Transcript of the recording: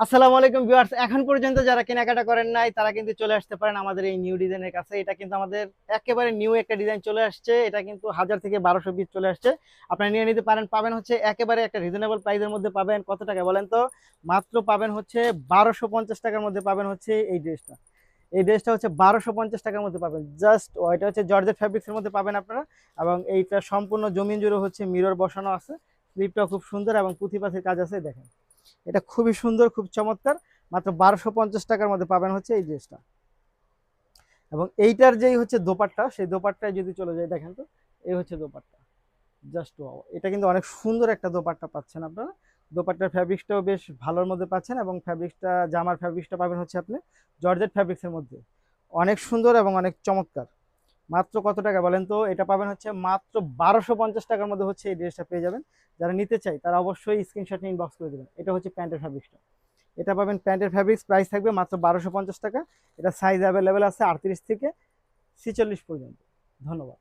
আসসালামু আলাইকুম ভিউয়ার্স, এখন পর্যন্ত যারা কেনাকাটা করেন নাই তারা কিন্তু চলে আসতে পারেন আমাদের এই নিউ ডিজাইনের কাছে। এটা কিন্তু আমাদের একেবারে নিউ একটা ডিজাইন চলে আসছে। এটা কিন্তু 1000 থেকে 1200 পিস চলে আসছে। আপনারা নিয়ে নিতে পারেন। পাবেন হচ্ছে একেবারে একটা রিজনেবল প্রাইসের মধ্যে পাবেন। কত টাকা বলেন তো? মাত্র পাবেন হচ্ছে 1250 টাকার মধ্যে পাবেন হচ্ছে এই ড্রেসটা। এই ড্রেসটা হচ্ছে 1250 টাকার মধ্যে পাবেন। জাস্ট এটা হচ্ছে জর্জেট ফ্যাব্রিক্সের মধ্যে পাবেন আপনারা। এবং এইটা সম্পূর্ণ জমিন জুড়ে হচ্ছে মিরর বসানো আছে। স্লিপটাও খুব সুন্দর এবং পুঁথি পাথির কাজ আছে, দেখেন। এটা খুবই সুন্দর, খুব চমৎকার। মাত্র 1250 টাকার মধ্যে পাবেন হচ্ছে এই ড্রেসটা। এবং এইটার যেই হচ্ছে দোপাট্টা, সেই দোপাট্টায় যদি চলে যায়, দেখেন তো, এই হচ্ছে দোপাট্টা। জাস্ট ওয়াও, এটা কিন্তু অনেক সুন্দর একটা দোপাট্টা পাচ্ছেন আপনারা। দোপাট্টার ফ্যাব্রিক্সটাও বেশ ভালোর মধ্যে পাচ্ছেন এবং ফ্যাব্রিক্সটা, জামার ফ্যাব্রিক্সটা পাবেন হচ্ছে আপনি জর্জেট ফ্যাব্রিক্সের মধ্যে। অনেক সুন্দর এবং অনেক চমৎকার। মাত্র কত টাকা বলেন তো? এটা পাবেন হচ্ছে মাত্র 1250 টাকার মধ্যে হচ্ছে এই ড্রেসটা পেয়ে যাবেন। যারা নিতে চাই তারা অবশ্যই স্ক্রিনশট নিয়ে ইনবক্স করে দেবেন। এটা হচ্ছে প্যান্টের ফ্যাব্রিক্সটা। এটা পাবেন প্যান্টের ফ্যাব্রিক্স, প্রাইস থাকবে মাত্র 1250 টাকা। এটা সাইজ অ্যাভেলেবেল আছে 38 থেকে 46 পর্যন্ত। ধন্যবাদ।